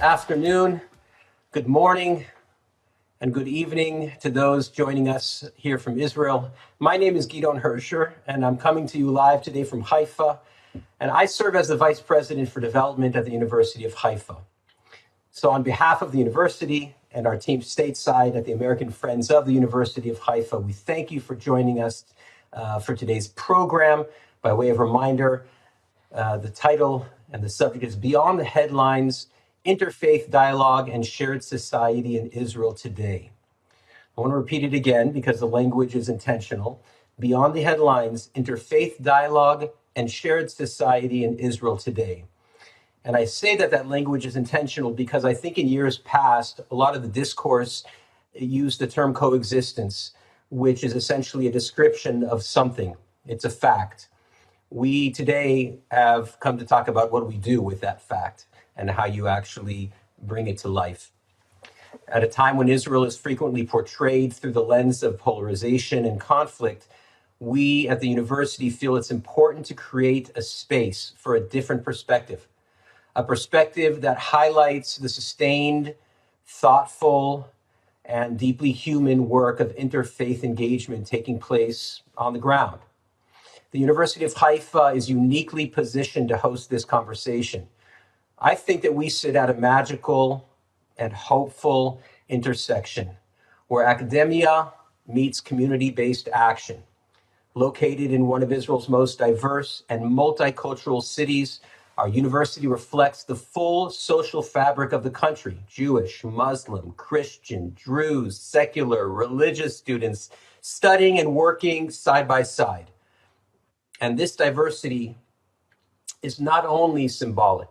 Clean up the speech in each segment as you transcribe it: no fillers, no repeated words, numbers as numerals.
afternoon, good morning, and good evening to those joining us here from Israel. My name is Gidon Hersher, and I'm coming to you live today from Haifa, and I serve as the Vice President for Development at the University of Haifa. So on behalf of the university and our team stateside at the American Friends of the University of Haifa, we thank you for joining us for today's program. By way of reminder, the title and the subject is Beyond the Headlines, Interfaith Dialogue and Shared Society in Israel Today. I want to repeat it again because the language is intentional. Beyond the Headlines, Interfaith Dialogue and Shared Society in Israel Today. And I say that language is intentional because I think in years past, a lot of the discourse used the term coexistence, which is essentially a description of something. It's a fact. We today have come to talk about what we do with that fact and how you actually bring it to life. At a time when Israel is frequently portrayed through the lens of polarization and conflict, we at the university feel it's important to create a space for a different perspective, a perspective that highlights the sustained, thoughtful, and deeply human work of interfaith engagement taking place on the ground. The University of Haifa is uniquely positioned to host this conversation. I think that we sit at a magical and hopeful intersection where academia meets community-based action. Located in one of Israel's most diverse and multicultural cities, our university reflects the full social fabric of the country: Jewish, Muslim, Christian, Druze, secular, religious students studying and working side by side. And this diversity is not only symbolic,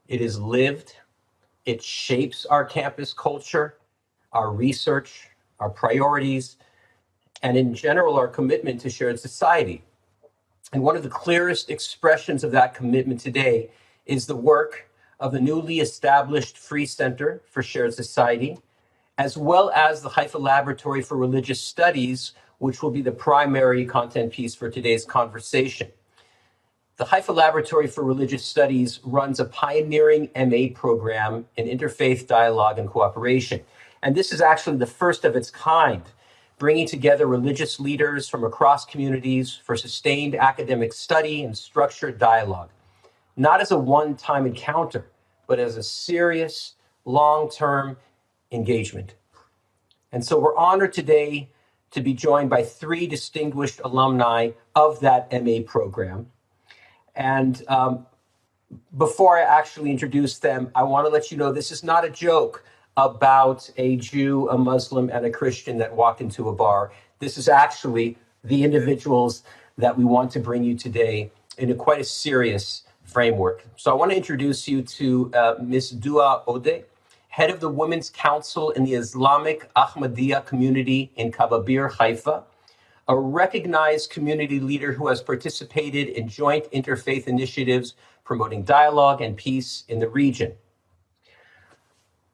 it is lived, it shapes our campus culture, our research, our priorities, and in general, our commitment to shared society. And one of the clearest expressions of that commitment today is the work of the newly established Frieze Center for Shared Society, as well as the Haifa Laboratory for Religious Studies, which will be the primary content piece for today's conversation. The Haifa Laboratory for Religious Studies runs a pioneering MA program in interfaith dialogue and cooperation. And this is actually the first of its kind, bringing together religious leaders from across communities for sustained academic study and structured dialogue, not as a one-time encounter, but as a serious, long-term engagement. And so we're honored today to be joined by three distinguished alumni of that MA program. And before I actually introduce them, I want to let you know this is not a joke about a Jew, a Muslim, and a Christian that walked into a bar. This is actually the individuals that we want to bring you today in quite a serious framework. So I want to introduce you to Ms. Dua Odeh, head of the Women's Council in the Islamic Ahmadiyya community in Kababir, Haifa, a recognized community leader who has participated in joint interfaith initiatives promoting dialogue and peace in the region.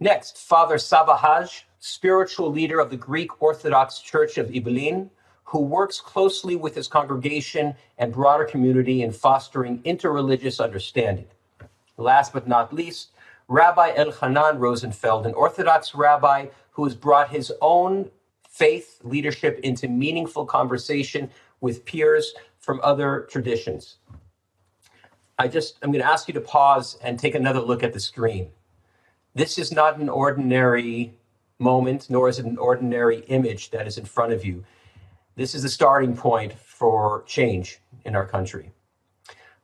Next, Father Saba Haj, spiritual leader of the Greek Orthodox Church of Ibelin, who works closely with his congregation and broader community in fostering interreligious understanding. Last but not least, Rabbi Elchanan Rosenfeld, an Orthodox rabbi who has brought his own faith leadership into meaningful conversation with peers from other traditions. I'm going to ask you to pause and take another look at the screen. This is not an ordinary moment, nor is it an ordinary image that is in front of you. This is the starting point for change in our country.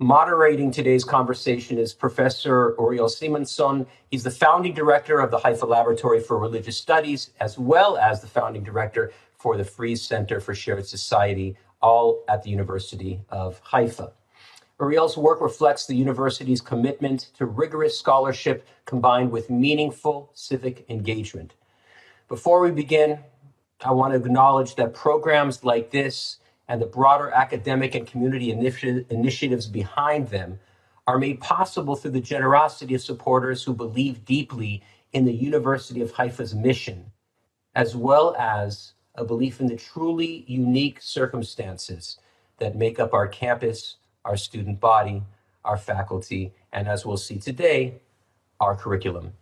Moderating today's conversation is Professor Uriel Simonsohn. He's the founding director of the Haifa Laboratory for Religious Studies, as well as the founding director for the Frieze Center for Shared Society, all at the University of Haifa. Uriel's work reflects the university's commitment to rigorous scholarship combined with meaningful civic engagement. Before we begin, I want to acknowledge that programs like this and the broader academic and community initiatives behind them are made possible through the generosity of supporters who believe deeply in the University of Haifa's mission, as well as a belief in the truly unique circumstances that make up our campus, our student body, our faculty, and as we'll see today, our curriculum.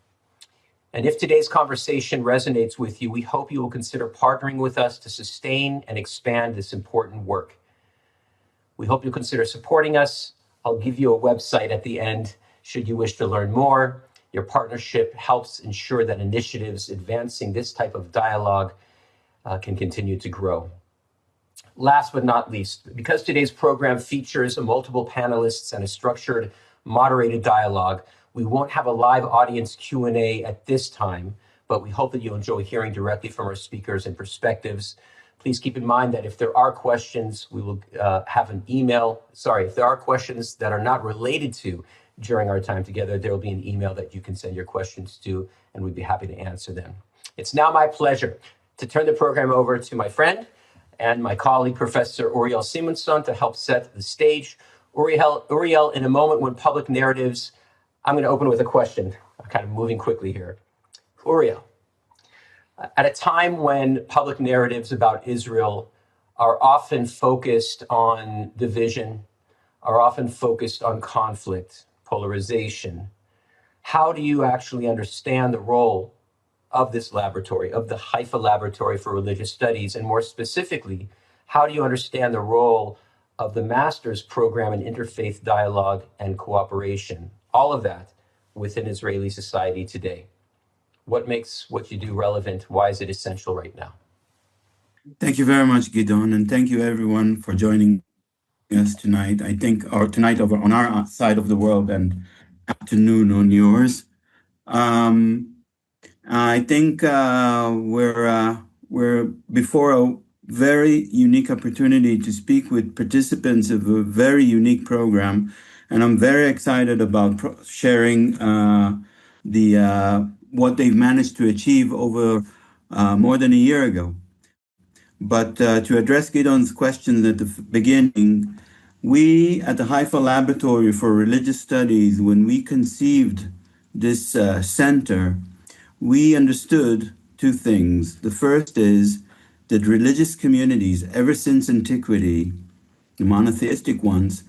And if today's conversation resonates with you, we hope you will consider partnering with us to sustain and expand this important work. We hope you'll consider supporting us. I'll give you a website at the end should you wish to learn more. Your partnership helps ensure that initiatives advancing this type of dialogue can continue to grow. Last but not least, because today's program features multiple panelists and a structured, moderated dialogue, we won't have a live audience Q&A at this time, but we hope that you'll enjoy hearing directly from our speakers and perspectives. Please keep in mind that if there are questions, we will have an email. Sorry, if there are questions that are not related to during our time together, there will be an email that you can send your questions to, and we'd be happy to answer them. It's now my pleasure to turn the program over to my friend and my colleague, Professor Uriel Simonsohn, to help set the stage. Uriel, in a moment when public narratives, I'm going to open with a question. I'm kind of moving quickly here. Uriel, at a time when public narratives about Israel are often focused on division, are often focused on conflict, polarization, how do you actually understand the role of this laboratory, of the Haifa Laboratory for Religious Studies, and more specifically, how do you understand the role of the master's program in interfaith dialogue and cooperation, all of that within Israeli society today? What makes what you do relevant? Why is it essential right now? Thank you very much, Gidon, and thank you everyone for joining us tonight. I think, or tonight over on our side of the world and afternoon on yours. I think we're before a very unique opportunity to speak with participants of a very unique program, and I'm very excited about sharing what they've managed to achieve over more than a year ago. But to address Gidon's questions at the beginning, we at the Haifa Laboratory for Religious Studies, when we conceived this center, we understood two things. The first is that religious communities, ever since antiquity, the monotheistic ones,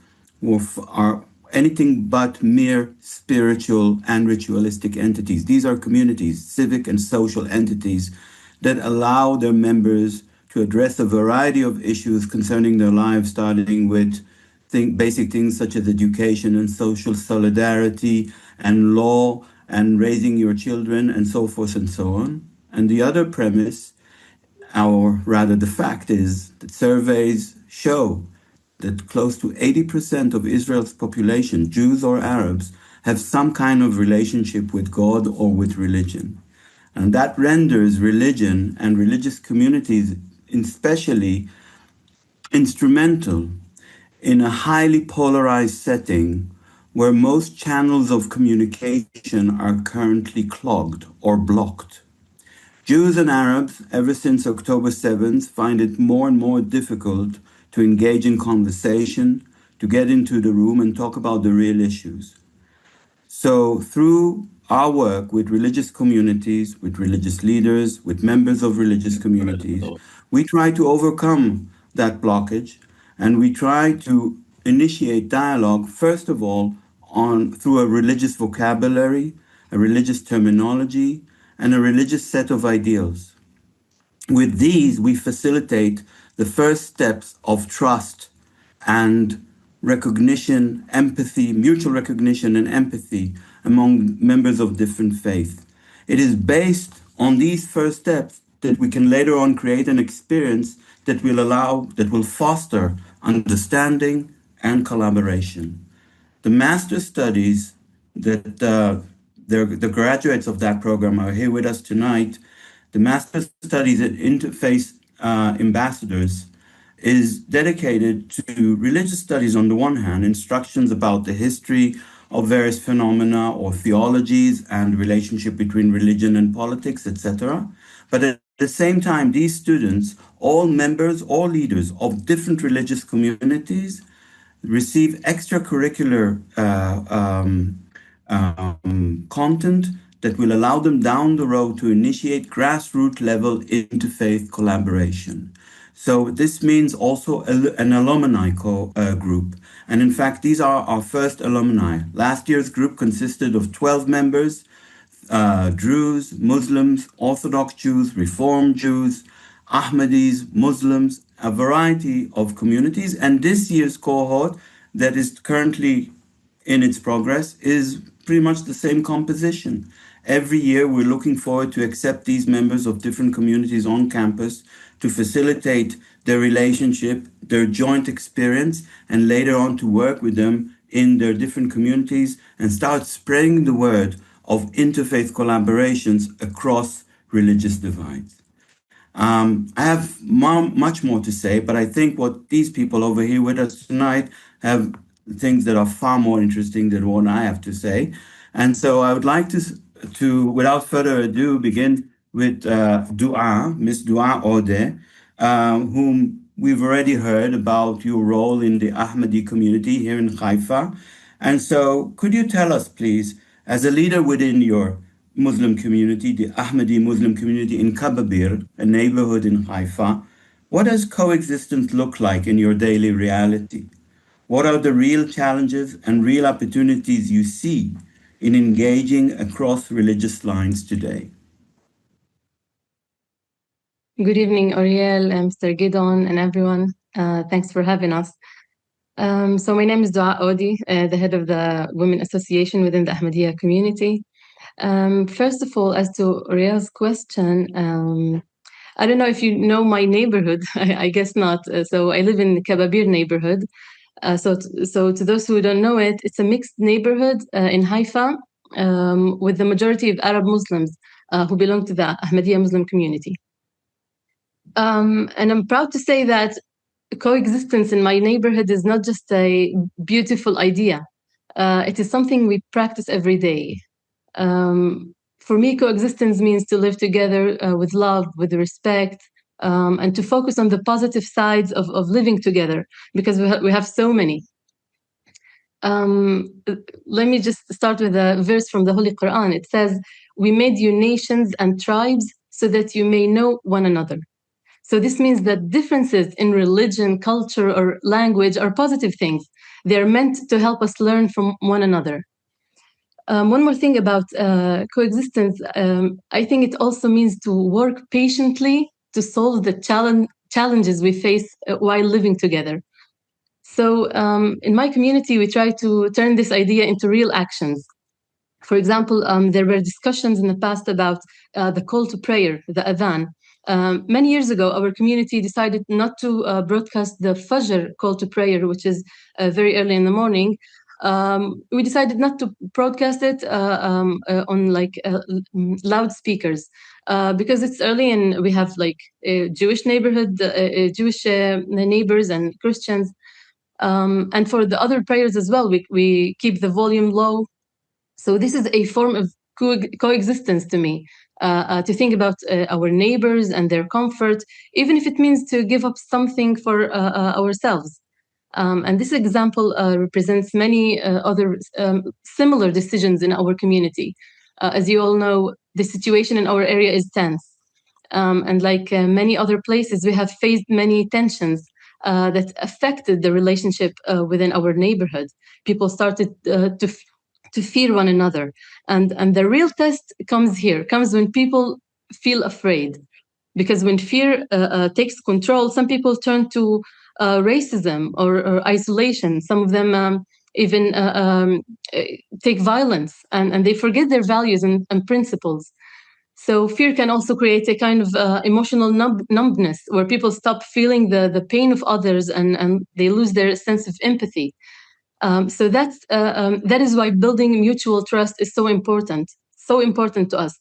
are anything but mere spiritual and ritualistic entities. These are communities, civic and social entities, that allow their members to address a variety of issues concerning their lives, starting with basic things such as education and social solidarity and law and raising your children and so forth and so on. And the other premise, or rather the fact, is that surveys show that close to 80% of Israel's population, Jews or Arabs, have some kind of relationship with God or with religion. And that renders religion and religious communities especially instrumental in a highly polarized setting where most channels of communication are currently clogged or blocked. Jews and Arabs, ever since October 7th, find it more and more difficult to engage in conversation, to get into the room and talk about the real issues. So through our work with religious communities, with religious leaders, with members of religious communities, we try to overcome that blockage, and we try to initiate dialogue, first of all, through a religious vocabulary, a religious terminology, and a religious set of ideals. With these, we facilitate the first steps of trust and recognition, empathy, mutual recognition and empathy among members of different faiths. It is based on these first steps that we can later on create an experience that will foster understanding and collaboration. The master studies that the graduates of that program are here with us tonight. The master studies at Interfaith Ambassadors is dedicated to religious studies on the one hand, instructions about the history of various phenomena or theologies and relationship between religion and politics, etc. But at the same time, these students, all members, all leaders of different religious communities, receive extracurricular content that will allow them down the road to initiate grassroots level interfaith collaboration. So this means also an alumni group. And in fact, these are our first alumni. Last year's group consisted of 12 members, Druze, Muslims, Orthodox Jews, Reform Jews, Ahmadis, Muslims, a variety of communities. And this year's cohort that is currently in its progress is pretty much the same composition. Every year, we're looking forward to accept these members of different communities on campus to facilitate their relationship, their joint experience, and later on to work with them in their different communities and start spreading the word of interfaith collaborations across religious divides. I have much more to say, but I think what these people over here with us tonight have things that are far more interesting than what I have to say. And so I would like to without further ado, begin with Miss Dua Odeh, whom we've already heard about your role in the Ahmadi community here in Haifa. And so could you tell us, please, as a leader within your Muslim community, the Ahmadi Muslim community in Kababir, a neighborhood in Haifa, what does coexistence look like in your daily reality? What are the real challenges and real opportunities you see in engaging across religious lines today? Good evening, Uriel and Mr. Gidon and everyone. Thanks for having us. So my name is Dua Odeh, the head of the Women Association within the Ahmadiyya community. First of all, as to Uriel's question, I don't know if you know my neighborhood. I guess not. So I live in the Kababir neighborhood. So to those who don't know it, it's a mixed neighborhood in Haifa with the majority of Arab Muslims who belong to the Ahmadiyya Muslim community. And I'm proud to say that coexistence in my neighborhood is not just a beautiful idea. It is something we practice every day. For me, coexistence means to live together with love, with respect, and to focus on the positive sides of living together, because we have so many. Let me just start with a verse from the Holy Quran. It says, "We made you nations and tribes so that you may know one another." So this means that differences in religion, culture, or language are positive things. They're meant to help us learn from one another. One more thing about coexistence, I think it also means to work patiently to solve the challenges we face while living together. So in my community, we try to turn this idea into real actions. For example, there were discussions in the past about the call to prayer, the adhan. Many years ago, our community decided not to broadcast the Fajr call to prayer, which is very early in the morning. We decided not to broadcast it on loudspeakers because it's early and we have like a Jewish neighborhood, Jewish neighbors and Christians. And for the other prayers as well, we keep the volume low. So this is a form of coexistence to me, to think about our neighbors and their comfort, even if it means to give up something for ourselves. And this example represents many other similar decisions in our community. As you all know, the situation in our area is tense. And like many other places, we have faced many tensions that affected the relationship within our neighborhood. People started to fear one another. And the real test comes when people feel afraid. Because when fear takes control, some people turn to racism or isolation. Some of them even take violence and they forget their values and principles. So fear can also create a kind of emotional numbness where people stop feeling the pain of others and they lose their sense of empathy. So that is why building mutual trust is so important to us,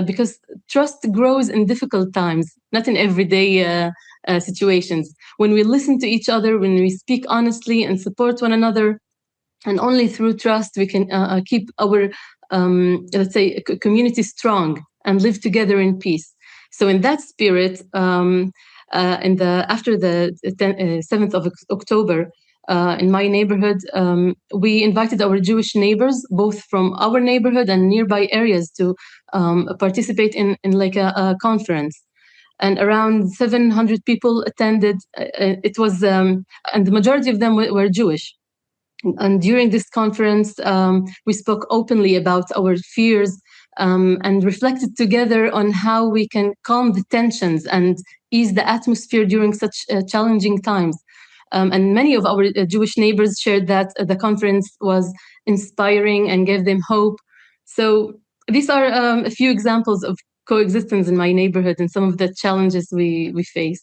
because trust grows in difficult times, not in everyday situations. When we listen to each other, when we speak honestly and support one another, and only through trust we can keep our, let's say, community strong and live together in peace. So in that spirit, after the 7th of October, in my neighborhood, we invited our Jewish neighbors, both from our neighborhood and nearby areas, to participate in like a conference. and around 700 people attended. It was, and the majority of them were Jewish. And during this conference, we spoke openly about our fears and reflected together on how we can calm the tensions and ease the atmosphere during such challenging times. And many of our Jewish neighbors shared that the conference was inspiring and gave them hope. So these are a few examples of coexistence in my neighborhood and some of the challenges we face.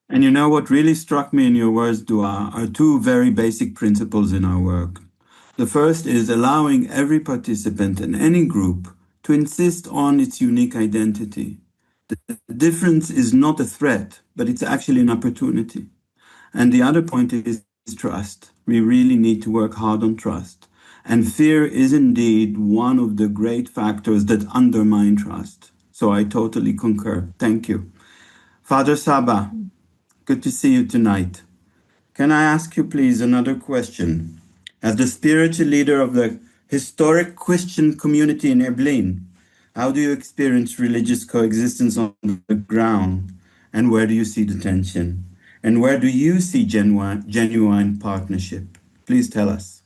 And you know what really struck me in your words, Dua, are two very basic principles in our work. The first is allowing every participant in any group to insist on its unique identity. The difference is not a threat, but it's actually an opportunity. And the other point is trust. We really need to work hard on trust. And fear is indeed one of the great factors that undermine trust. So I totally concur. Thank you. Father Saba, good to see you tonight. Can I ask you, please, another question? As the spiritual leader of the historic Christian community in Eblin, how do you experience religious coexistence on the ground? And where do you see the tension? And where do you see genuine partnership? Please tell us.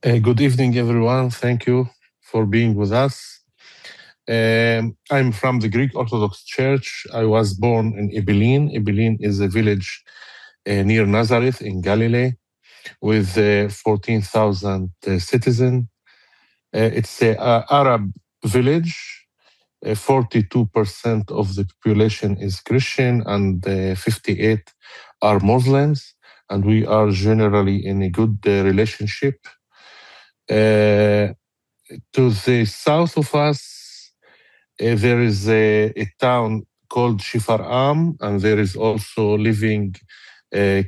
Good evening, everyone. Thank you for being with us. I'm from the Greek Orthodox Church. I was born in Eblin. Eblin is a village near Nazareth in Galilee with 14,000 citizens. It's an Arab village. 42% of the population is Christian and 58 are Muslims. And we are generally in a good relationship. To the south of us, there is a town called Shifar'am, and there is also living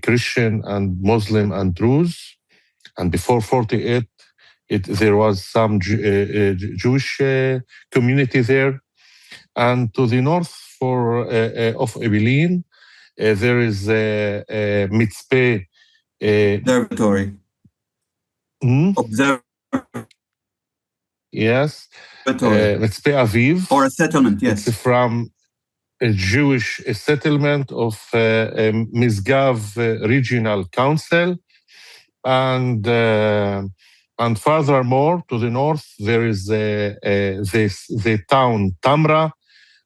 Christian and Muslim and Druze. And before 48, there was some Jewish community there. And to the north of Eblin, there is a Mitzpeh Observatory. Yes. Mitzpeh Aviv. Or a settlement, yes. It's from a Jewish settlement of Misgav Regional Council. And furthermore, to the north, there is the town Tamra,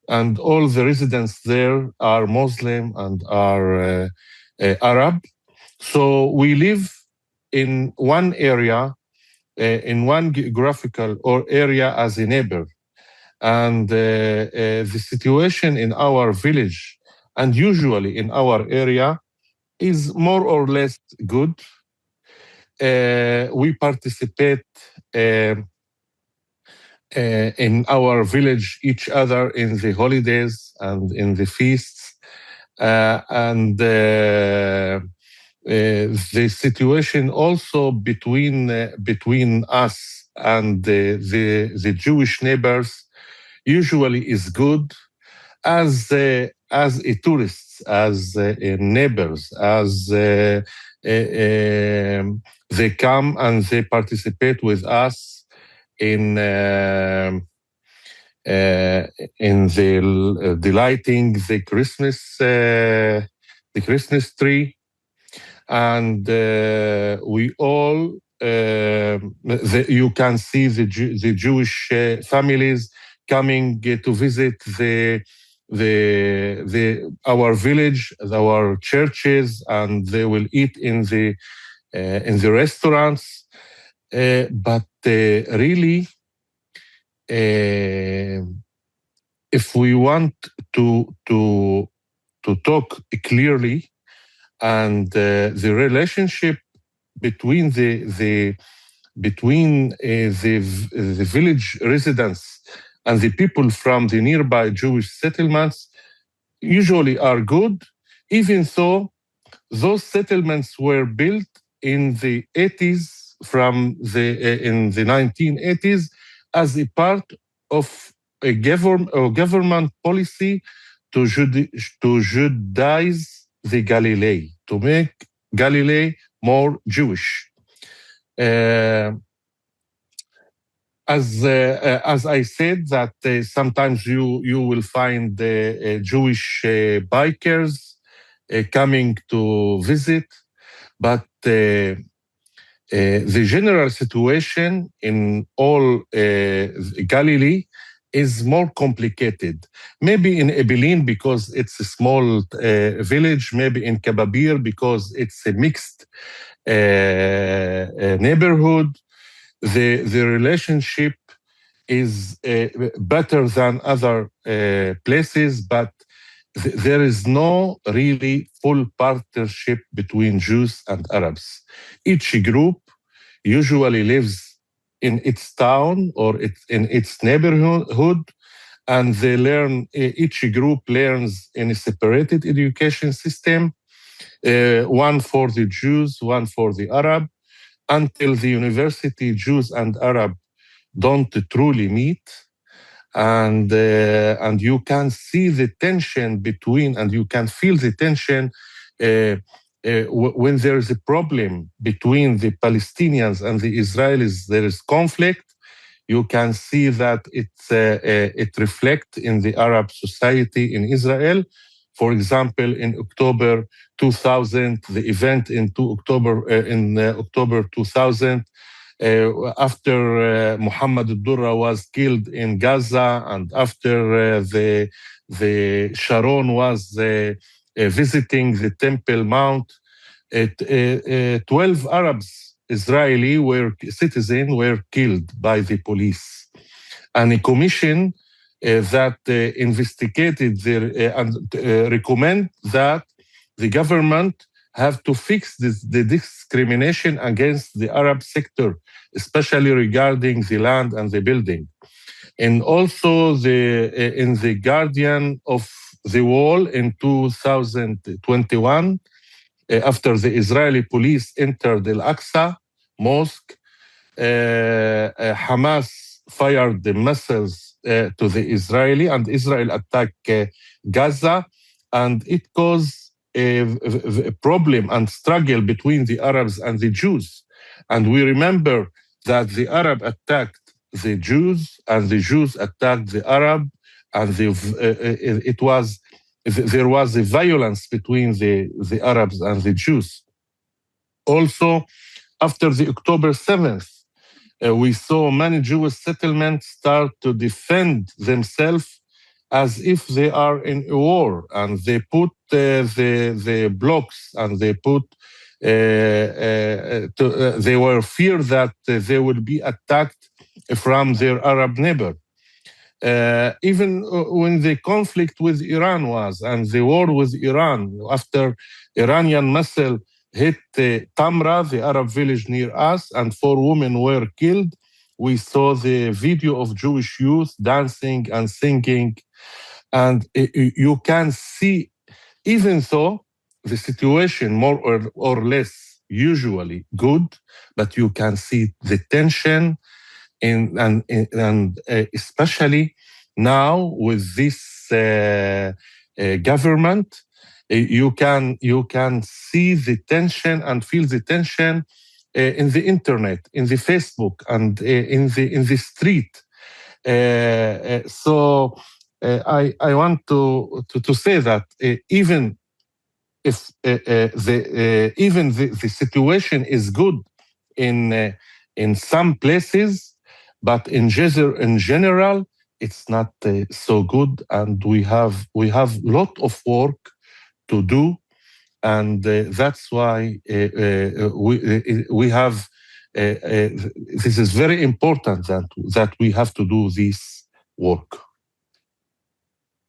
and all the residents there are Muslim and are Arab. So we live in one area, in one geographical area as a neighbor. And the situation in our village and usually in our area is more or less good. We participate in our village each other in the holidays and in the feasts. And the situation also between us and the Jewish neighbors usually is good as tourists, as neighbors, as they come and they participate with us in the lighting the Christmas tree, and we all you can see the Jewish families coming to visit our village, our churches, and they will eat in the restaurants. But really, if we want to talk clearly, and the relationship between the village residents and the people from the nearby Jewish settlements usually are good, even though those settlements were built in the 80s, in the 1980s, as a part of a government policy to Judaize the Galilee, to make Galilee more Jewish. as I said, that sometimes you will find Jewish bikers coming to visit, but the general situation in all Galilee is more complicated. Maybe in Ebilin because it's a small village, maybe in Kababir because it's a mixed neighborhood. The relationship is better than other places, but there is no really full partnership between Jews and Arabs. Each group usually lives in its town or in its neighborhood, and they learn, each group learns in a separated education system, one for the Jews, one for the Arab, until the university, Jews and Arab don't truly meet. And you can see the tension between, and you can feel the tension when there is a problem between the Palestinians and the Israelis. There is conflict. You can see that it reflects in the Arab society in Israel. For example, in October 2000, the event in October 2000, after Muhammad al-Durra was killed in Gaza, and after the Sharon was visiting the Temple Mount, 12 Arabs, Israeli citizens were killed by the police. And a commission that investigated and recommend that the government have to fix the discrimination against the Arab sector, especially regarding the land and the building. And also in the Guardian of the Wall in 2021, after the Israeli police entered Al-Aqsa Mosque, Hamas fired the missiles to the Israeli, and Israel attacked Gaza, and it caused a problem and struggle between the Arabs and the Jews. And we remember that the Arab attacked the Jews and the Jews attacked the Arab, and there was a violence between the Arabs and the Jews. Also, after the October 7th, we saw many Jewish settlements start to defend themselves as if they are in a war, and they put the blocks, and they put they were feared that they would be attacked from their Arab neighbor. Even when the conflict with Iran was, and the war with Iran, after Iranian missile hit Tamra, the Arab village near us, and 4 women were killed, we saw the video of Jewish youth dancing and singing. And you can see, even though the situation more or less usually good, but you can see the tension and especially now with this government, you can see the tension and feel the tension in the internet, in the Facebook, and in the street. So I want to say that even if even the situation is good in some places, but in general it's not so good, and we have lot of work to do, and that's why we have this is very important that we have to do this work.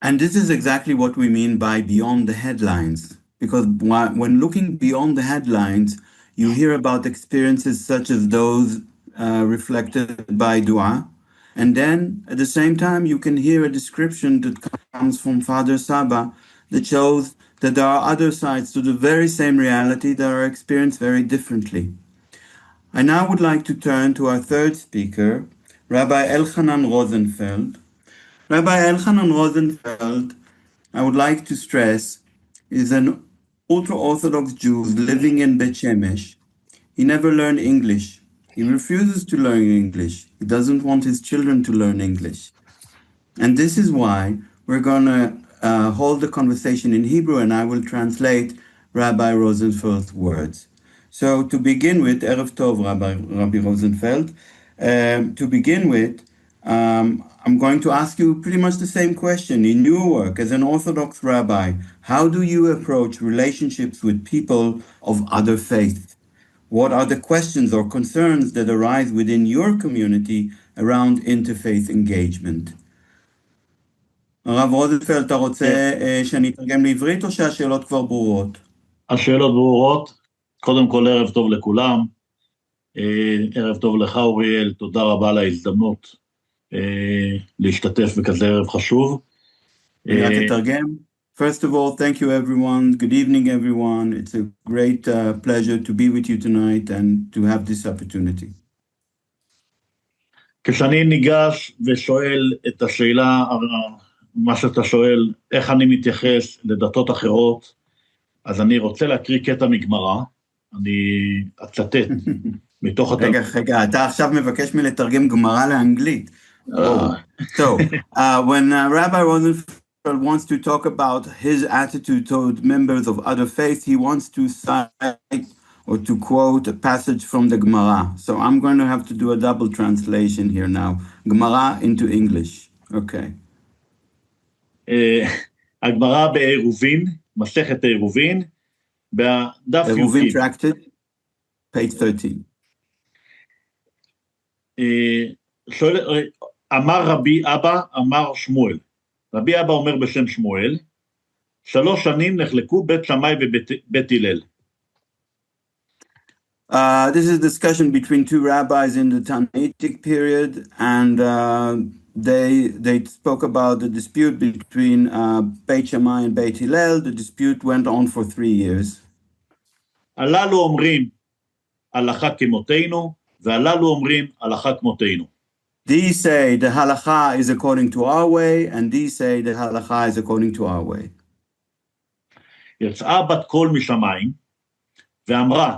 And this is exactly what we mean by beyond the headlines, because when looking beyond the headlines, you hear about experiences such as those reflected by Dua, and then at the same time you can hear a description that comes from Father Saba that shows that there are other sides to the very same reality that are experienced very differently. I now would like to turn to our third speaker, Rabbi Elchanan Rosenfeld. Rabbi Elchanan Rosenfeld, I would like to stress, is an ultra-Orthodox Jew living in Bet Shemesh. He never learned English. He refuses to learn English. He doesn't want his children to learn English. And this is why we're going to hold the conversation in Hebrew, and I will translate Rabbi Rosenfeld's words. So to begin with, Erev Tov, Rabbi Rosenfeld. To begin with, I'm going to ask you pretty much the same question. In your work as an Orthodox rabbi, how do you approach relationships with people of other faiths? What are the questions or concerns that arise within your community around interfaith engagement? הרב רוזנפלד, אתה רוצה שאני אתרגם לעברית או שהשאלות כבר ברורות? השאלות ברורות. קודם כל, ערב טוב לכולם. ערב טוב לך, אוריאל. תודה רבה על ההזדמנות להשתתף בכזה ערב חשוב. אני רק אתרגם. First of all, thank you everyone. Good evening everyone. It's a great pleasure to be with you tonight and to have this opportunity. כשאני ניגש ושואל את השאלה, מה שאתה שואל, איך אני מתייחס לדתות אחרות, אז אני רוצה להקריא קטע מגמרא, אני אצטט מתוך... רגע, אתה עכשיו מבקש מלתרגם גמרא לאנגלית. So, when Rabbi Rosenfeld wants to talk about his attitude toward members of other faiths, he wants to cite or to quote a passage from the Gemara. So I'm going to have to do a double translation here now. Gemara into English. Okay. הגמרא בעירובין, מסכת עירובין, בדף י"ג. עירובין tractate, page 13. אמר רבי אבא, אמר שמואל. רבי אבא אומר בשם שמואל, 3 שנים נחלקו בית שמאי ובית הלל. This is a discussion between 2 rabbis in the Tannaitic period, and they spoke about the dispute between Beit Shammai and Beit Hillel. The dispute went on for 3 years. הללו אומרים הלכה כמותנו, והללו אומרים הלכה כמותנו. These say the halacha is according to our way, and these say the halacha is according to our way. יצאה בת קול משמיים, ואמרה,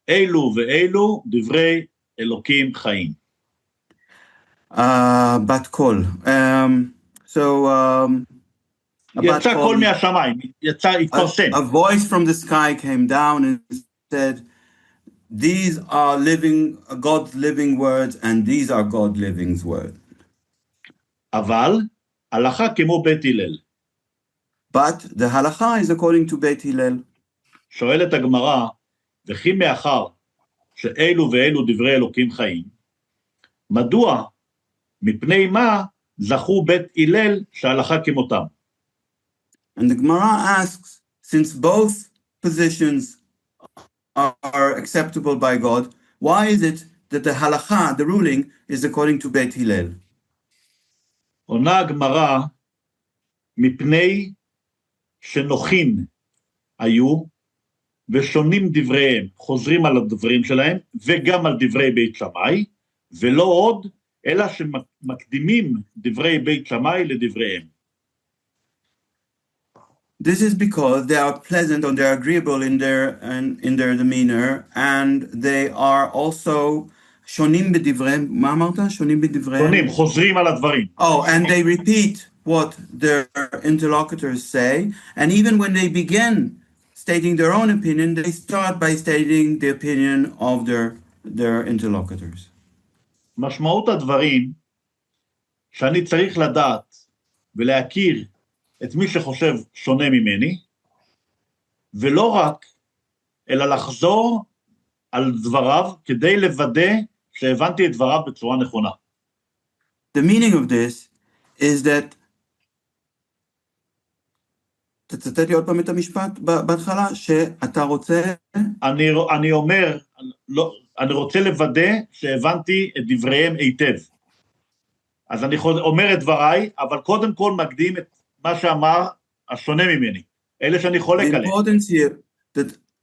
אלו ואלו דברי אלוקים חיים. בת קול. יצא קול מהשמיים, התפרסם. A voice from the sky came down and said, these are God's living words, and these are God's living words. אבל הלכה כמו בית הלל. But the halacha is according to Beit Hillel. שואלת הגמרא, וכי מאחר שאלו ואלו דברי אלוקים חיים, מדוע, מפני מה, זכו בית הלל שהלכה כמותם? And the Gemara asks, since both positions are acceptable by God, why is it that the halacha, the ruling, is according to Beit Hillel? עונה הגמרא, מפני שנוחין היו, ושונים דבריהם, חוזרים על הדברים שלהם, וגם על דברי בית שמאי, ולא עוד, אלא שמקדימים דברי בית שמאי לדבריהם. This is because they are pleasant or they are agreeable in their demeanor, and they are also shonim b'divreim. מה אמרת? shonim b'divreim. שונים, חוזרים על הדברים. Oh, and they repeat what their interlocutors say, and even when they begin stating their own opinion, they start by stating the opinion of their interlocutors. משמעות הדברים שאני צריך לדעת ולהכיר את מי שחושב שונה ממני, ולא רק, אלא לחזור על דבריו כדי לוודא שהבנתי את דבריו בצורה נכונה. The meaning of this is that תצטט לי עוד פעם את המשפט בהתחלה, שאתה רוצה... אני אומר, אני רוצה לוודא שהבנתי את דבריהם היטב. אז אני אומר את דבריי, אבל קודם כל מקדים את מה שאמר השונה ממני, אלה שאני חולק עליהם.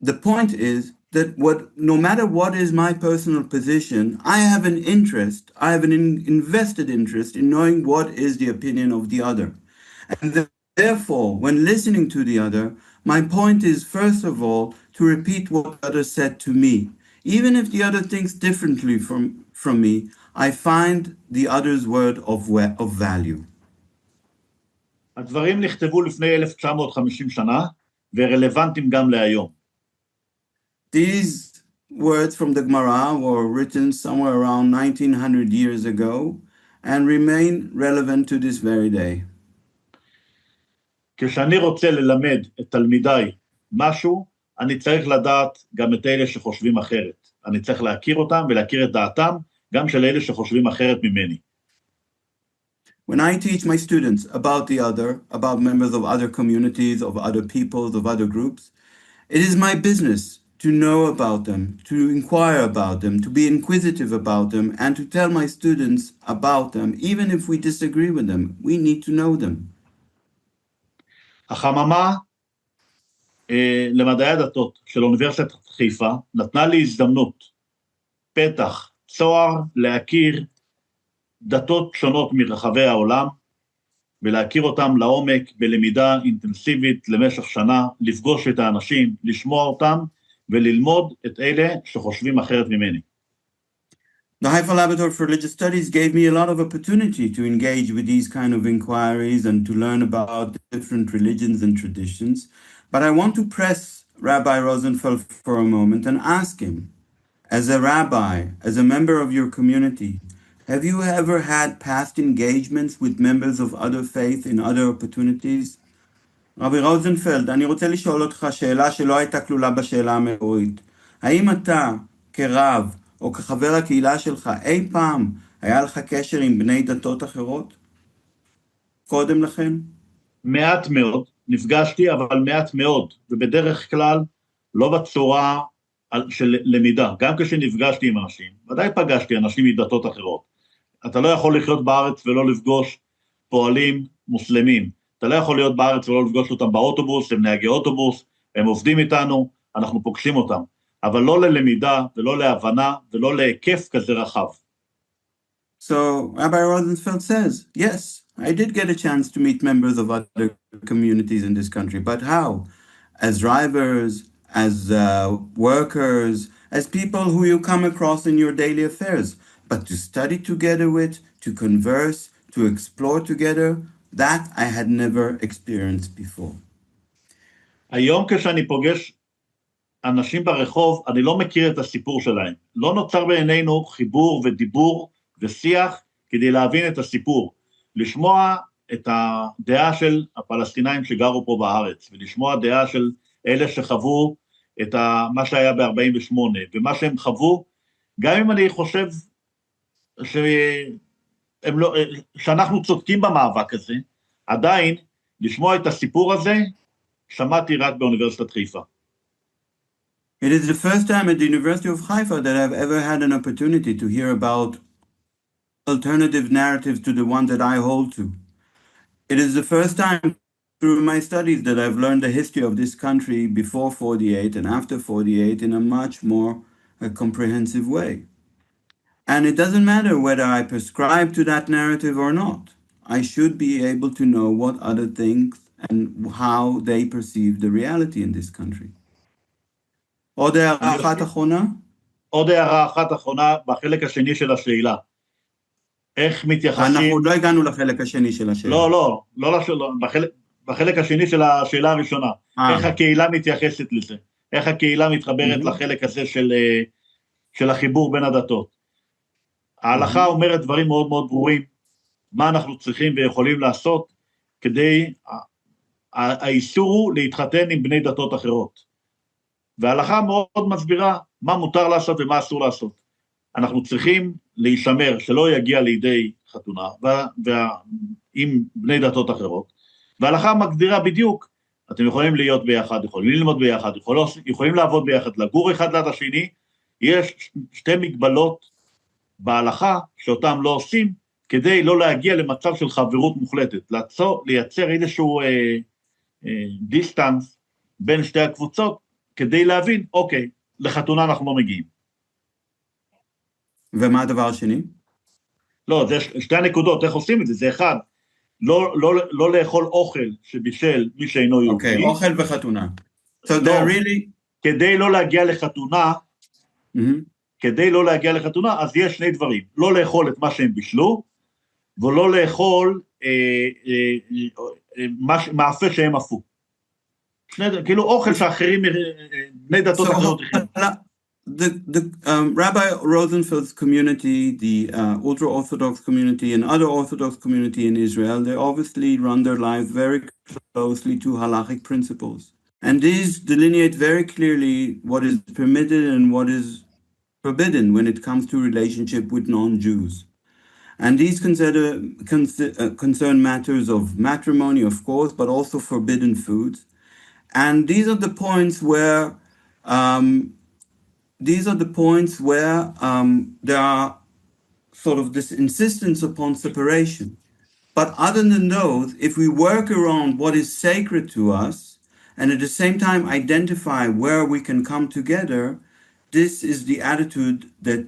The point is that no matter what is my personal position, I have an interest, I have an invested interest in knowing what is the opinion of the other. And therefore, when listening to the other, my point is, first of all, to repeat what the other said to me. Even if the other thinks differently from me, I find the other's word of value. הדברים נכתבו לפני 1950 שנה, ורלוונטיים גם להיום. These words from the Gemara were written somewhere around 1900 years ago and remain relevant to this very day. כשאני רוצה ללמד את תלמידיי משהו, אני צריך לדעת גם את אלה שחושבים אחרת. אני צריך להכיר אותם ולהכיר את דעתם, גם של אלה שחושבים אחרת ממני. When I teach my students about the other, about members of other communities, of other peoples, of other groups, it is my business to know about them, to inquire about them, to be inquisitive about them, and to tell my students about them, even if we disagree with them. We need to know them. החממה למדעי הדתות של אוניברסיטת חיפה נתנה לי הזדמנות, פתח, צוהר, להכיר דתות שונות מרחבי העולם, ולהכיר אותם לעומק בלמידה אינטנסיבית למשך שנה, לפגוש את האנשים, לשמוע אותם, וללמוד את אלה שחושבים אחרת ממני. The Haifa Laboratory for Religious Studies gave me a lot of opportunity to engage with these kind of inquiries and to learn about different religions and traditions. But I want to press Rabbi Rosenfeld for a moment and ask him, as a rabbi, as a member of your community, have you ever had past engagements with members of other faith in other opportunities? רבי רוזנפלד, אני רוצה לשאול אותך שאלה שלא הייתה כלולה בשאלה המקורית. האם אתה, כרב או כחבר הקהילה שלך, אי פעם היה לך קשר עם בני דתות אחרות? קודם לכן? מעט מאוד, נפגשתי, אבל מעט מאוד, ובדרך כלל לא בצורה של למידה. גם כשנפגשתי עם אנשים, ודאי פגשתי אנשים מדתות אחרות. אתה לא יכול לחיות בארץ ולא לפגוש פועלים מוסלמים. אתה לא יכול להיות בארץ ולא לפגוש אותם באוטובוס, הם נהגי אוטובוס, הם עובדים איתנו, אנחנו פוגשים אותם. אבל לא ללמידה ולא להבנה ולא להיקף כזה רחב. So Rabbi Rosenfeld says, yes, I did get a chance to meet members of other communities in this country, but how? As drivers, as workers, as people who you come across in your daily affairs. But to study together with, to converse, to explore together, that I had never experienced before. היום כשאני פוגש אנשים ברחוב, אני לא מכיר את הסיפור שלהם. לא נוצר בעינינו חיבור ודיבור ושיח כדי להבין את הסיפור. לשמוע את הדעה של הפלסטינאים שגרו פה בארץ, ולשמוע דעה של אלה שחוו את מה שהיה ב-48, ומה שהם חוו, גם אם אני חושב שאנחנו צודקים במאבק הזה, עדיין לשמוע את הסיפור הזה, שמעתי רק באוניברסיטת חיפה. It is the first time at the University of Haifa that I've ever had an opportunity to hear about alternative narratives to the one that I hold to. It is the first time through my studies that I've learned the history of this country before 48 and after 48 in a much more comprehensive way. And it doesn't matter whether I prescribe to that narrative or not. I should be able to know what other things and how they perceive the reality in this country. עוד הערה אחת אחרונה? עוד הערה אחת אחרונה בחלק השני של השאלה. איך מתייחסים... אנחנו עוד לא הגענו לחלק השני של השאלה. לא לשאלה, בחלק השני של השאלה הראשונה. איך הקהילה מתייחסת לזה? איך הקהילה מתחברת לחלק הזה של החיבור בין הדתות? ההלכה אומרת דברים מאוד מאוד ברורים, מה אנחנו צריכים ויכולים לעשות, כדי, האיסור הוא להתחתן עם בני דתות אחרות. וההלכה מאוד מסבירה מה מותר לעשות ומה אסור לעשות. אנחנו צריכים להישמר שלא יגיע לידי חתונה עם בני דתות אחרות, וההלכה מגדירה בדיוק, אתם יכולים להיות ביחד, יכולים ללמוד ביחד, יכולים לעבוד ביחד, לגור אחד ליד השני, יש שתי מגבלות בהלכה שאותם לא עושים, כדי לא להגיע למצב של חברות מוחלטת, לייצר איזשהו דיסטנס בין שתי הקבוצות, כדי להבין, אוקיי, לחתונה אנחנו לא מגיעים. ומה הדבר השני? לא, זה שתי הנקודות, איך עושים את זה? זה אחד, לא לאכול אוכל שבישל מי שאינו יהודי. אוקיי, אוכל וחתונה. So לא, really... כדי לא להגיע לחתונה, כדי לא להגיע לחתונה, אז יש שני דברים, לא לאכול את מה שהם בישלו, ולא לאכול מאפה שהם אפו. כאילו אוכל שאחרים, בני דתות אחרות הכינו. The Rabbi Rosenfeld's community, the ultra-Orthodox community, and other Orthodox community in Israel, they obviously run their lives very closely to halachic principles. And these delineate very clearly what is permitted and what is forbidden when it comes to relationship with non-Jews. And these concern matters of matrimony, of course, but also forbidden foods. And these are the points where there are sort of this insistence upon separation. But other than those, if we work around what is sacred to us, and at the same time identify where we can come together, this is the attitude that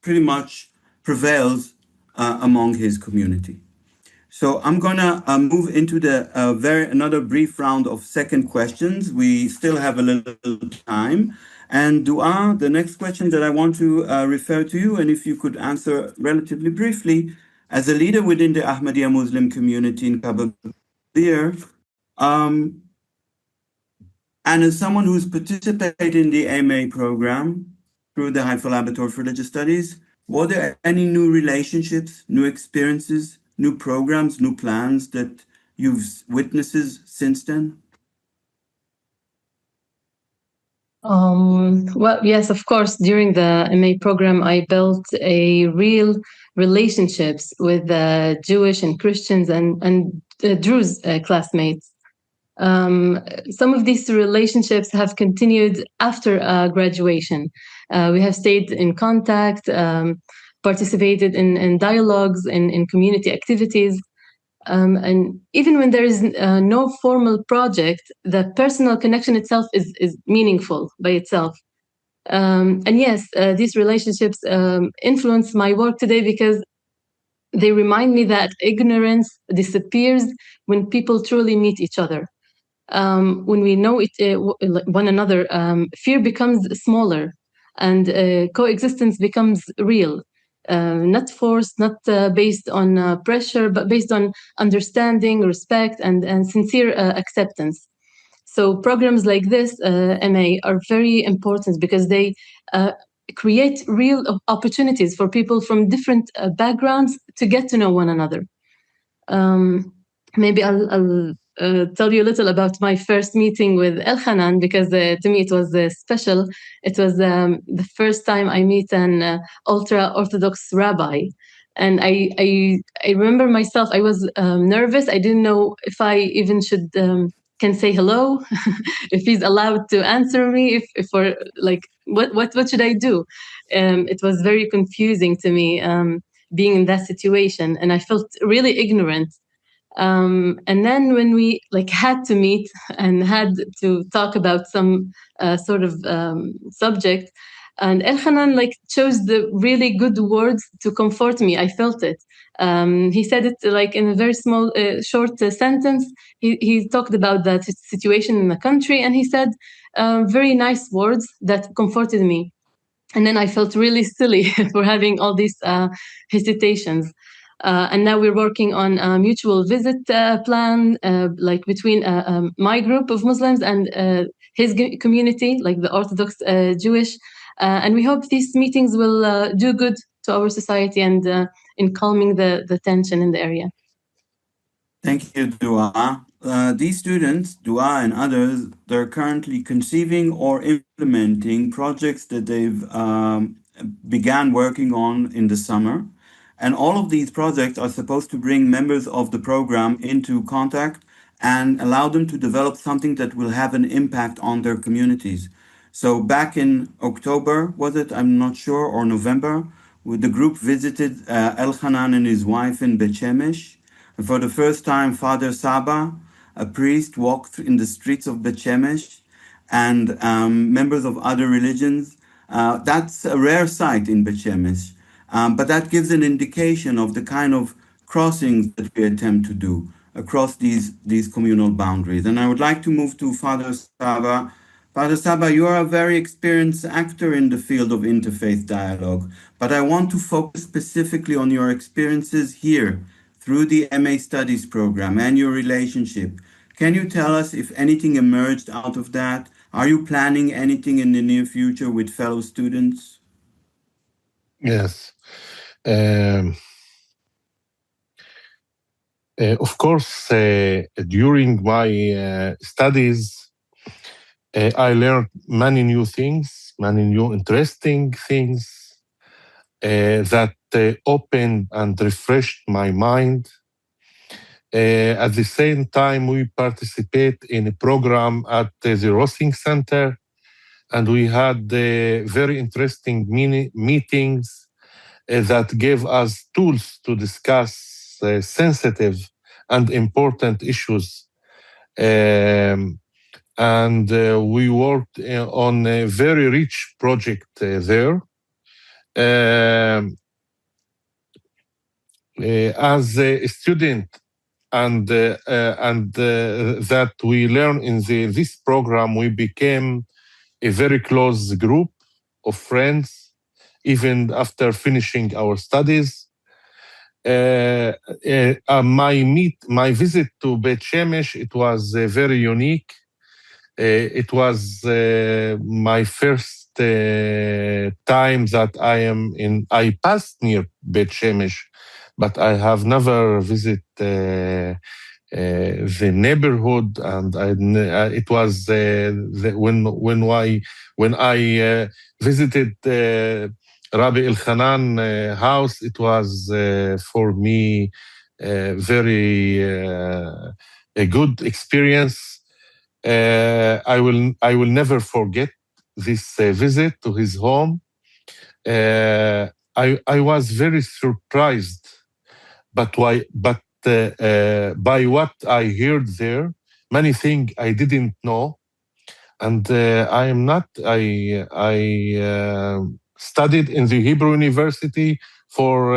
pretty much prevails among his community. So I'm gonna move into the another brief round of second questions. We still have a little time. And Dua, the next question that I want to refer to you, and if you could answer relatively briefly, as a leader within the Ahmadiyya Muslim community in Kababir, and as someone who's participated in the MA program through the Haifa Laboratory for Religious Studies, were there any new relationships, new experiences, new programs, new plans that you've witnessed since then? Well, yes, of course. During the MA program, I built a real relationships with Jewish and Christians and Druze classmates. Some of these relationships have continued after graduation. We have stayed in contact, participated in dialogues, in community activities. And even when there is no formal project, the personal connection itself is meaningful by itself. And yes, these relationships influence my work today because they remind me that ignorance disappears when people truly meet each other. When we know one another, fear becomes smaller and coexistence becomes real. Not forced, not based on pressure, but based on understanding, respect, and sincere acceptance. So programs like this, MA, are very important because they create real opportunities for people from different backgrounds to get to know one another. Maybe I'll tell you a little about my first meeting with Elchanan because to me it was special. It was the first time I meet an ultra-Orthodox rabbi. And I remember myself, I was nervous. I didn't know if I even can say hello, if he's allowed to answer me, if or like what should I do? It was very confusing to me being in that situation, and I felt really ignorant. And then when we had to meet and had to talk about some sort of subject, and Elchanan chose the really good words to comfort me. I felt it. He said it in a very small, short sentence. He talked about that situation in the country, and he said very nice words that comforted me. And then I felt really silly for having all these hesitations. And now we're working on a mutual visit plan, between my group of Muslims and his community, like the Orthodox Jewish. And we hope these meetings will do good to our society and in calming the tension in the area. Thank you, Dua. These students, Dua and others, they're currently conceiving or implementing projects that they've began working on in the summer. And all of these projects are supposed to bring members of the program into contact and allow them to develop something that will have an impact on their communities. So back in October, was it? I'm not sure, or November, the group visited Elchanan and his wife in Bet Shemesh. And for the first time, Father Saba, a priest, walked in the streets of Bet Shemesh, and members of other religions. That's a rare sight in Bet Shemesh. But that gives an indication of the kind of crossings that we attempt to do across these communal boundaries. And I would like to move to Father Saba Father Saba, you are a very experienced actor in the field of interfaith dialogue, but I want to focus specifically on your experiences here through the MA Studies program and your relationship. Can you tell us if anything emerged out of that? Are you planning anything in the near future with fellow students? Yes. Of course, during my studies, I learned many new things, many new interesting things that opened and refreshed my mind. At the same time, we participate in a program at the Rosing Center, and we had very interesting meetings that gave us tools to discuss sensitive and important issues. And we worked on a very rich project there. As a student, and that we learn in this program, we became a very close group of friends, even after finishing our studies. My visit to Beit Shemesh, it was very unique. It was my first time that I passed near Beit Shemesh, but I have never visited the neighborhood, and it was when I visited Rabbi Elchanan house. It was for me very a good experience. I will never forget this visit to his home. I was very surprised, by what I heard there. Many things I didn't know, and I studied in the Hebrew University for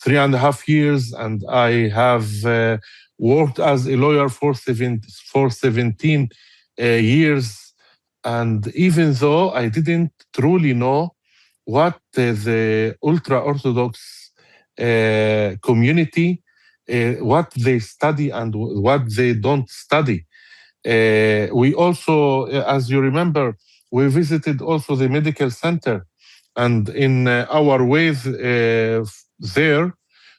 3.5 years, and I have worked as a lawyer for 17 years. And even though I didn't truly know what the ultra-Orthodox community, what they study and what they don't study. We also, as you remember, we visited also the medical center, and in our ways there,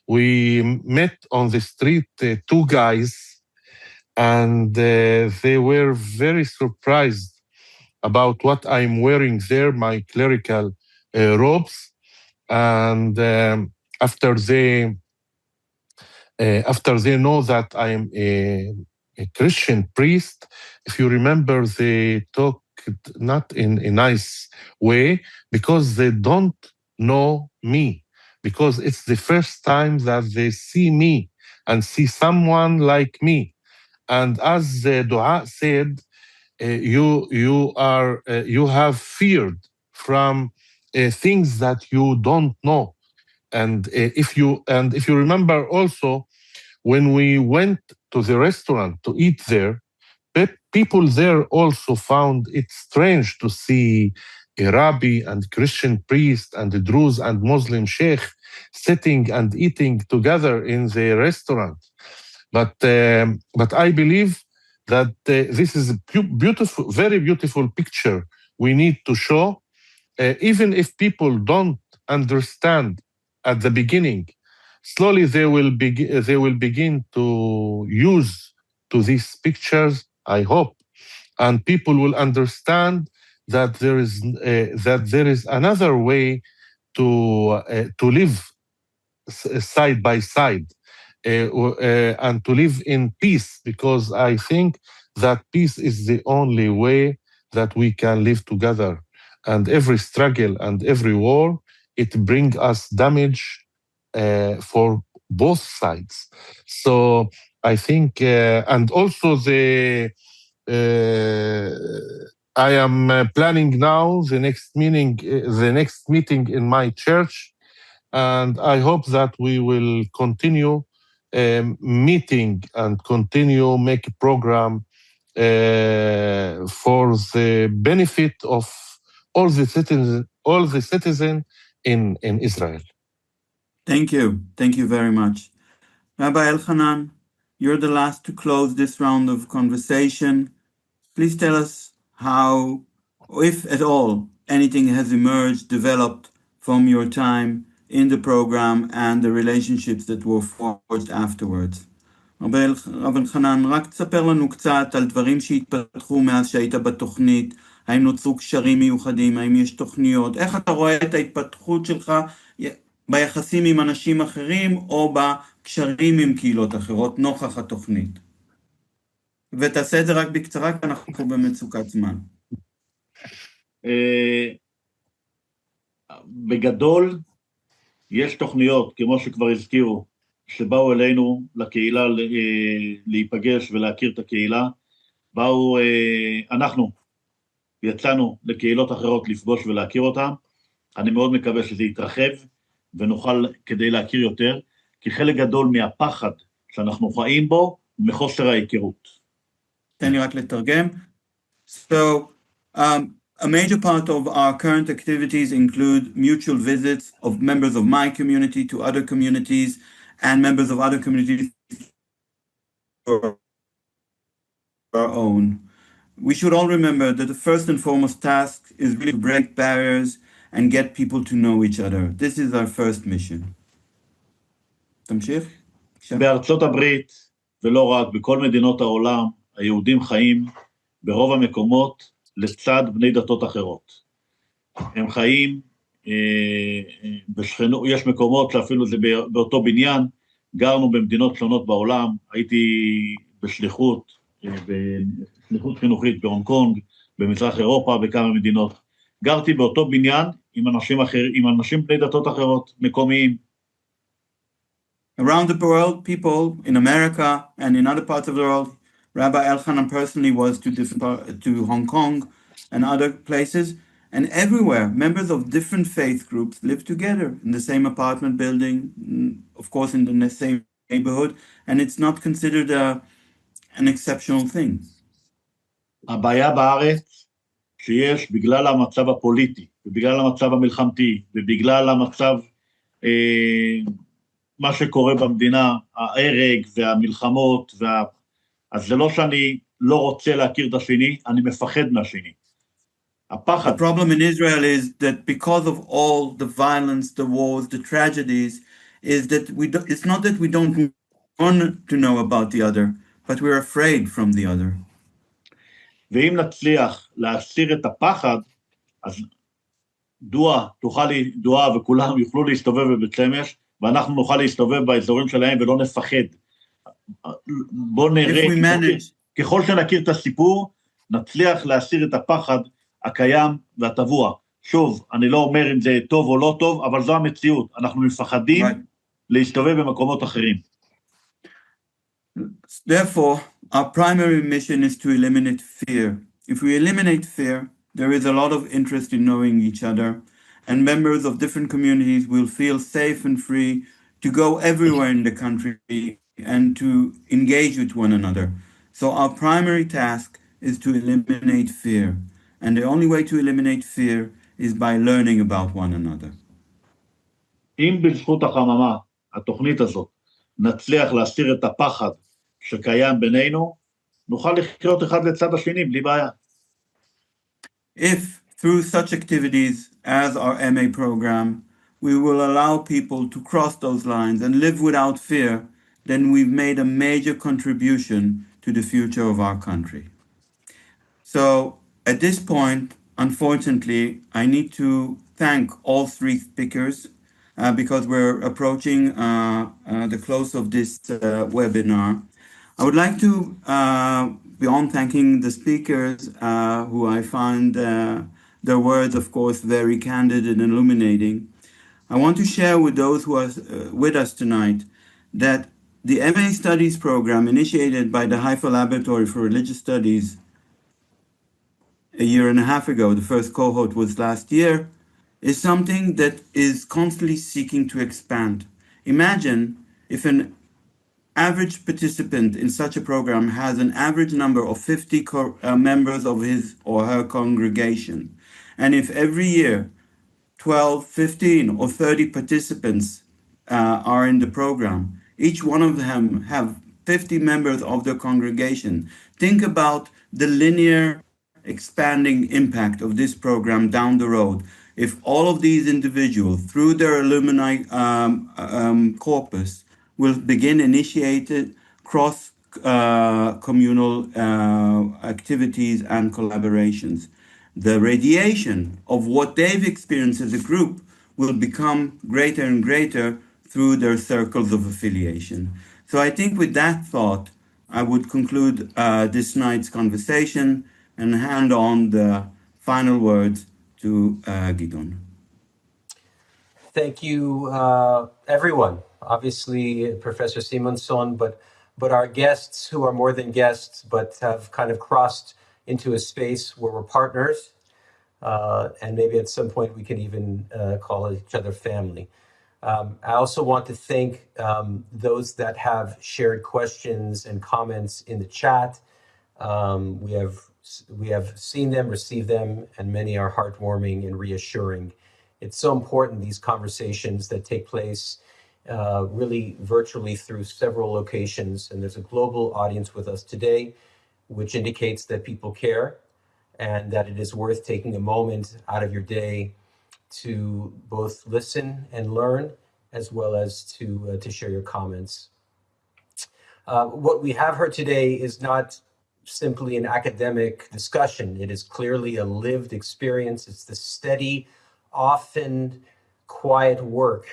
we met on the street two guys, and they were very surprised about what I'm wearing there, my clerical robes. And after they know that I am a Christian priest, if you remember, they talk not in a nice way, because they don't know me, because it's the first time that they see me and see someone like me. And as the dua said, you have feared from things that you don't know. And if you remember also, when we went to the restaurant to eat there, people there also found it strange to see a rabbi and Christian priest and the Druze and Muslim sheikh sitting and eating together in the restaurant. But I believe that this is a beautiful, very beautiful picture we need to show, even if people don't understand at the beginning. Slowly they will begin to use to these pictures, I hope, and people will understand that there is another way to live side by side, and to live in peace, because I think that peace is the only way that we can live together. And every struggle and every war, it brings us damage for both sides. So I think, and also I am planning now the next meeting in my church, and I hope that we will continue meeting and continue make a program for the benefit of all the citizens in Israel. Thank you. Thank you very much. Rabbi Elchanan, you're the last to close this round of conversation. Please tell us how, if at all, anything has emerged, developed from your time in the program and the relationships that were forged afterwards. רב אלחנן, רק תספר לנו קצת על דברים שהתפתחו מאז שהיית בתוכנית, האם נוצרו קשרים מיוחדים, האם יש תוכניות, איך אתה רואה את ההתפתחות שלך ביחסים עם אנשים אחרים או בקשרים עם קהילות אחרות נוכח התוכנית. ותעשה את זה רק בקצרה, כי אנחנו במצוקת זמן. בגדול, יש תוכניות, כמו שכבר הזכירו, שבאו אלינו לקהילה להיפגש ולהכיר את הקהילה, אנחנו יצאנו לקהילות אחרות לפגוש ולהכיר אותם, אני מאוד מקווה שזה יתרחב, ונוכל כדי להכיר יותר, כי חלק גדול מהפחד שאנחנו חיים בו, מחוסר ההיכרות. תן לי רק לתרגם. So, a major part of our current activities include mutual visits of members of my community to other communities and members of other communities of our own. We should all remember that the first and foremost task is really to break barriers and get people to know each other. This is our first mission. תמשיך? בארצות הברית, ולא רק, בכל מדינות העולם, היהודים חיים ברוב המקומות לצד בני דתות אחרות. הם חיים בשכנות, יש מקומות שאפילו זה באותו בניין, גרנו במדינות שונות בעולם, הייתי בשליחות חינוכית בהונג קונג, במזרח אירופה, בכמה מדינות. גרתי באותו בניין עם אנשים בני דתות אחרות, מקומיים. Around the world, people in America and in other parts of the world, Rabbi Elchanan personally was to Hong Kong and other places, and everywhere, members of different faith groups live together in the same apartment building, of course in the same neighborhood, and it's not considered an exceptional thing. הבעיה בארץ שיש בגלל המצב הפוליטי, ובגלל המצב המלחמתי, ובגלל המצב, מה שקורה במדינה, ההרג והמלחמות, אז זה לא שאני לא רוצה להכיר את השני, אני מפחד מהשני. הפחד. The problem in Israel is that because of all the violence, the wars, the tragedies, is that it's not that we don't want to know about the other, but we're afraid from the other. ואם נצליח להסיר את הפחד, אז דואה וכולם יוכלו להסתובב בבית שמש, ואנחנו נוכל להסתובב באזורים שלהם ולא נפחד. בוא נראה, ככל שנכיר את הסיפור, נצליח להסיר את הפחד הקיים והטבוע. שוב, אני לא אומר אם זה טוב או לא טוב, אבל זו המציאות. אנחנו מפחדים להסתובב במקומות אחרים. Therefore, our primary mission is to eliminate fear. If we eliminate fear, there is a lot of interest in knowing each other, and members of different communities will feel safe and free to go everywhere in the country and to engage with one another. So our primary task is to eliminate fear. And the only way to eliminate fear is by learning about one another. אם בזכות החממה, התוכנית הזאת, נצליח להסיר את הפחד שקיים בינינו, נוכל לחיות אחד לצד השני, בלי בעיה. If through such activities as our MA program, we will allow people to cross those lines and live without fear, then we've made a major contribution to the future of our country. So at this point, unfortunately, I need to thank all three speakers because we're approaching the close of this webinar. I would like to, beyond thanking the speakers, who I find their words, of course, very candid and illuminating, I want to share with those who are with us tonight that the MA Studies program initiated by the Haifa Laboratory for Religious Studies a year and a half ago, the first cohort was last year, is something that is constantly seeking to expand. Imagine if an average participant in such a program has an average number of 50 members of his or her congregation. And if every year 12, 15, or 30 participants are in the program, each one of them have 50 members of the congregation. Think about the linear expanding impact of this program down the road. If all of these individuals, through their alumni corpus, will begin initiated cross communal activities and collaborations, the radiation of what they've experienced as a group will become greater and greater through their circles of affiliation. So I think with that thought, I would conclude this night's conversation and hand on the final words to Gidon. Thank you, everyone. Obviously, Professor Simonsohn, but our guests who are more than guests, but have kind of crossed into a space where we're partners, and maybe at some point we can even call each other family. I also want to thank those that have shared questions and comments in the chat. We have seen them, received them, and many are heartwarming and reassuring. It's so important, these conversations that take place really virtually through several locations. And there's a global audience with us today, which indicates that people care and that it is worth taking a moment out of your day to both listen and learn, as well as to share your comments. What we have heard today is not simply an academic discussion. It is clearly a lived experience. It's the steady, often quiet work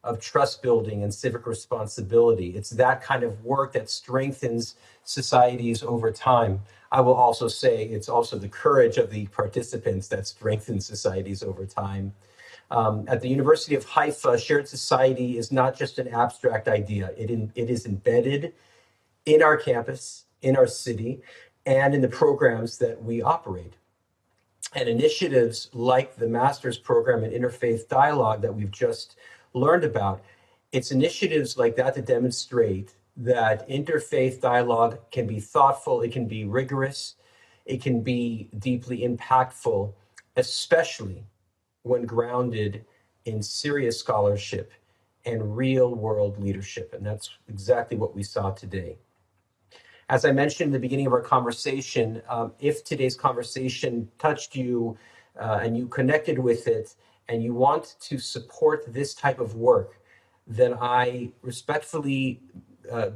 of trust building and civic responsibility. It's that kind of work that strengthens societies over time. I will also say it's also the courage of the participants that strengthens societies over time. At the University of Haifa, shared society is not just an abstract idea. It is embedded in our campus, in our city, and in the programs that we operate. And initiatives like the master's program in interfaith dialogue that we've just learned about, it's initiatives like that to demonstrate that interfaith dialogue can be thoughtful, it can be rigorous, it can be deeply impactful, especially when grounded in serious scholarship and real world leadership. And that's exactly what we saw today. As I mentioned in the beginning of our conversation, if today's conversation touched you and you connected with it and you want to support this type of work, then I respectfully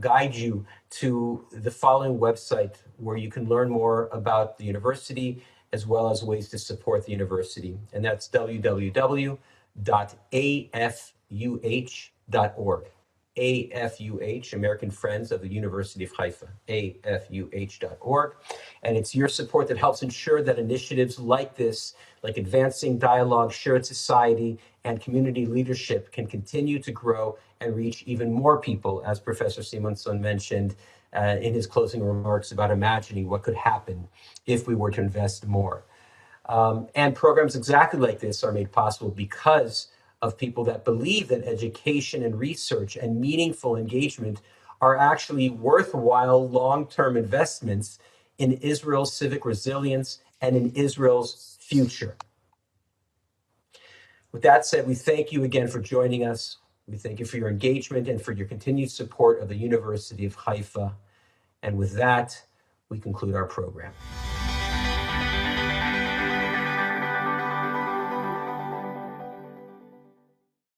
guide you to the following website where you can learn more about the university as well as ways to support the university. And that's www.afuh.org. AFUH, American Friends of the University of Haifa, AFUH.org. And it's your support that helps ensure that initiatives like this, like advancing dialogue, shared society, and community leadership can continue to grow and reach even more people, as Professor Simonsohn mentioned in his closing remarks about imagining what could happen if we were to invest more. And programs exactly like this are made possible because of people that believe that education and research and meaningful engagement are actually worthwhile long-term investments in Israel's civic resilience and in Israel's future. With that said, we thank you again for joining us. We thank you for your engagement and for your continued support of the University of Haifa. And with that, we conclude our program.